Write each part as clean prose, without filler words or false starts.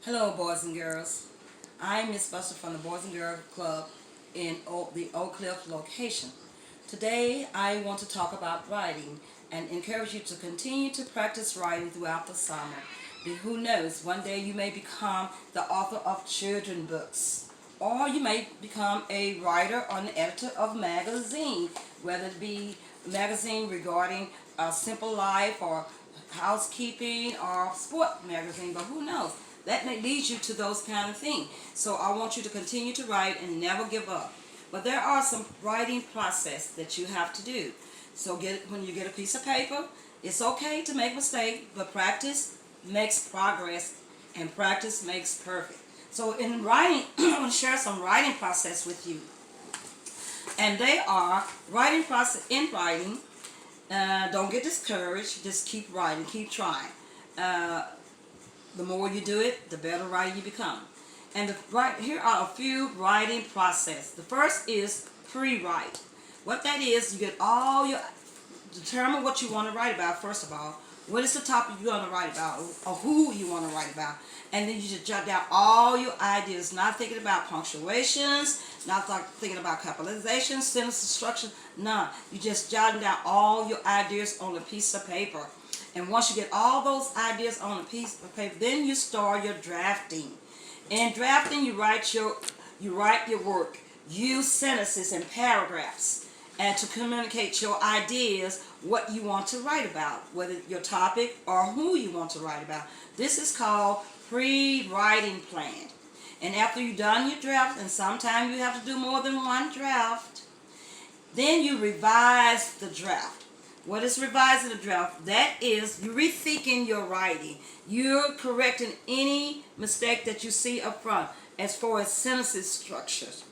Hello, boys and girls. I'm Miss Buster from the Boys and Girls Club in the Oak Cliff location. Today, I want to talk about writing and encourage you to continue to practice writing throughout the summer. Who knows, one day you may become the author of children books, or you may become a writer or an editor of a magazine, whether it be a magazine regarding simple life or housekeeping or sport magazine, but who knows? That may lead you to those kind of things. So I want you to continue to write and never give up. But there are some writing process that you have to do. So when you get a piece of paper, it's okay to make mistakes, but practice makes progress and practice makes perfect. So in writing, I want to share some writing process with you. And they are writing process in writing. Don't get discouraged. Just keep writing, keep trying. The more you do it, the better writer you become. And here are a few writing process. The first is pre-write. What that is, you get all your, determine what you want to write about first of all. What is the topic you want to write about, or who you want to write about. And then you just jot down all your ideas, not thinking about punctuations, not thinking about capitalization, sentence structure, none. You just jotting down all your ideas on a piece of paper. And once you get all those ideas on a piece of paper, then you start your drafting. In drafting, you write your work. Use sentences and paragraphs, and to communicate your ideas, what you want to write about, whether your topic or who you want to write about. This is called pre-writing plan. And after you've done your draft, and sometimes you have to do more than one draft, then you revise the draft. What is revising the draft? That is, you're rethinking your writing. You're correcting any mistake that you see up front as far as sentences structures.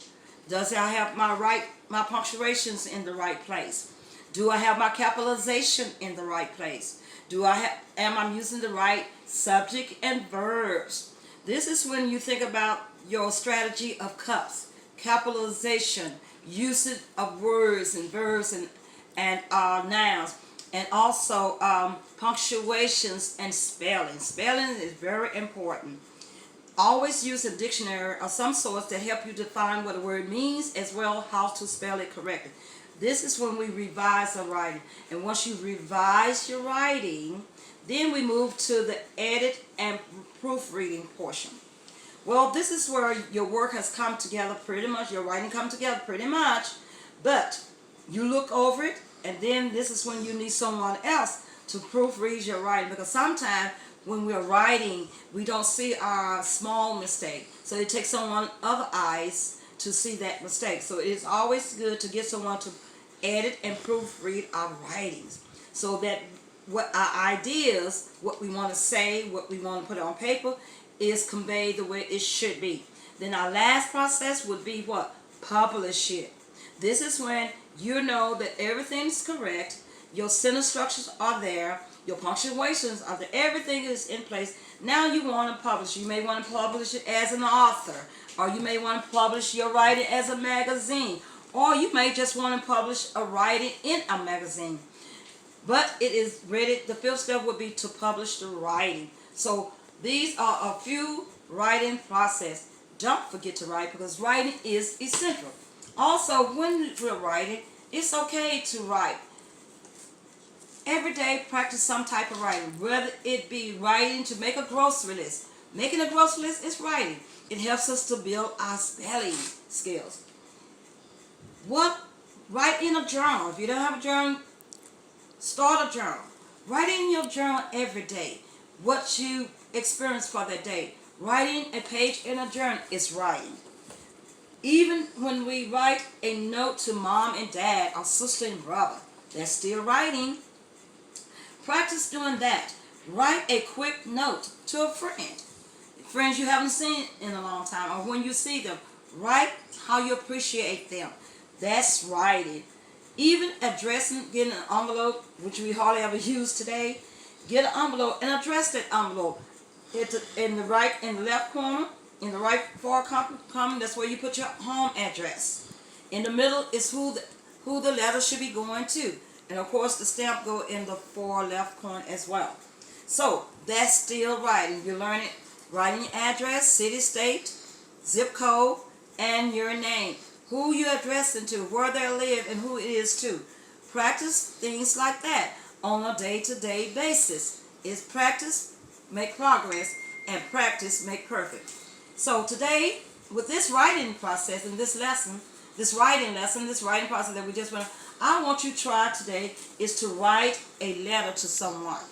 Does I have my punctuations in the right place? Do I have my capitalization in the right place? Am I using the right subject and verbs? This is when you think about your strategy of cups, capitalization, usage of words and verbs and nouns, and also punctuations and spelling. Spelling is very important. Always use a dictionary or some sort to help you define what a word means, as well how to spell it correctly. This is when we revise our writing. And once you revise your writing, then we move to the edit and proofreading portion. Well, this is where your work has come together pretty much, your writing come together pretty much, but you look over it, and then this is when you need someone else to proofread your writing, because sometimes when we're writing, we don't see our small mistake. So it takes someone other eyes to see that mistake. So it's always good to get someone to edit and proofread our writings, so that what our ideas, what we want to say, what we want to put on paper, is conveyed the way it should be. Then our last process would be what? Publish it. This is when you know that everything's correct, your sentence structures are there, your punctuations are there, everything is in place. Now you want to publish. You may want to publish it as an author, or you may want to publish your writing as a magazine, or you may just want to publish a writing in a magazine. But it is ready. The fifth step would be to publish the writing. So these are a few writing process. Don't forget to write, because writing is essential. Also, when we're writing, it's okay to write. Every day, practice some type of writing, whether it be writing to make a grocery list. Making a grocery list is writing. It helps us to build our spelling skills. Write in a journal. If you don't have a journal, start a journal. Write in your journal every day what you experienced for that day. Writing a page in a journal is writing. Even when we write a note to mom and dad, or sister and brother, that's still writing. Practice doing that. Write a quick note to a friend. Friends you haven't seen in a long time, or when you see them, write how you appreciate them. That's writing. Even addressing, getting an envelope, which we hardly ever use today. Get an envelope and address that envelope. In the left corner, in the right far column, that's where you put your home address. In the middle is who the letter should be going to. And of course the stamp go in the far left corner as well. So that's still writing. You learn it Writing your address, city, state, zip code, and your name. Who you're addressing to, where they live, and who it is to. Practice things like that on a day-to-day basis. It's practice, make progress, and practice, make perfect. So today, with this writing process and this lesson, this writing process that we just went, I want you to try today is to write a letter to someone.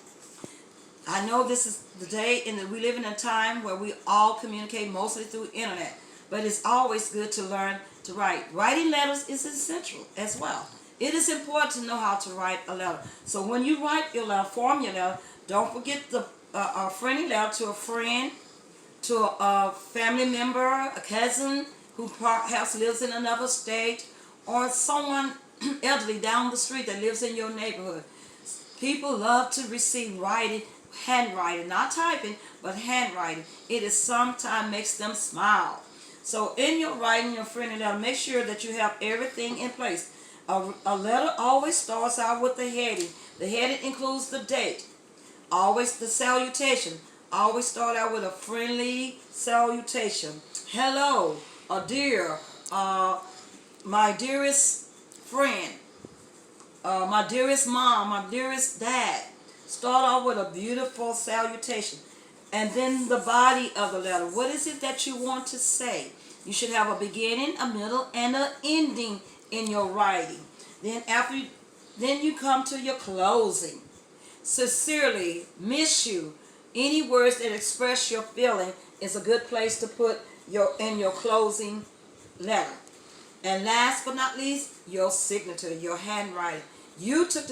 I know this is the day we live in a time where we all communicate mostly through internet, but it's always good to learn to write. Writing letters is essential as well. It is important to know how to write a letter. So when you write your letter, form your letter, don't forget a friendly letter to a friend, to a family member, a cousin who perhaps lives in another state, or someone elderly down the street that lives in your neighborhood. People love to receive writing, handwriting, not typing, but handwriting. It is sometimes makes them smile. So in your writing, your friendly letter, make sure that you have everything in place. A letter always starts out with the heading. The heading includes the date. Always the salutation. Always start out with a friendly salutation. Hello, or dear, my dearest friend, my dearest mom, my dearest dad. Start off with a beautiful salutation. And then the body of the letter. What is it that you want to say? You should have a beginning, a middle, and an ending in your writing. Then then you come to your closing. Sincerely, miss you. Any words that express your feeling is a good place to put in your closing letter. And last but not least, your signature, your handwriting. You took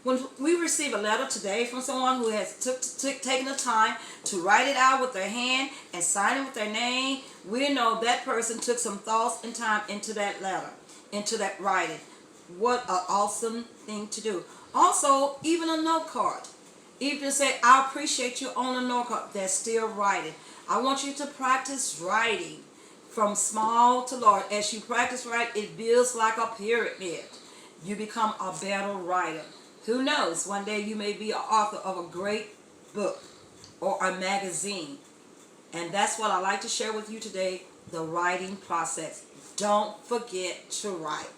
when we receive a letter today from someone who has taken the time to write it out with their hand and sign it with their name, we know that person took some thoughts and time into that letter, into that writing. What an awesome thing to do. Also, even a note card. Even say, I appreciate you on a note card. That's still writing. I want you to practice writing from small to large. As you practice writing, it builds like a pyramid. You become a better writer. Who knows, one day you may be an author of a great book or a magazine. And that's what I like to share with you today, the writing process. Don't forget to write.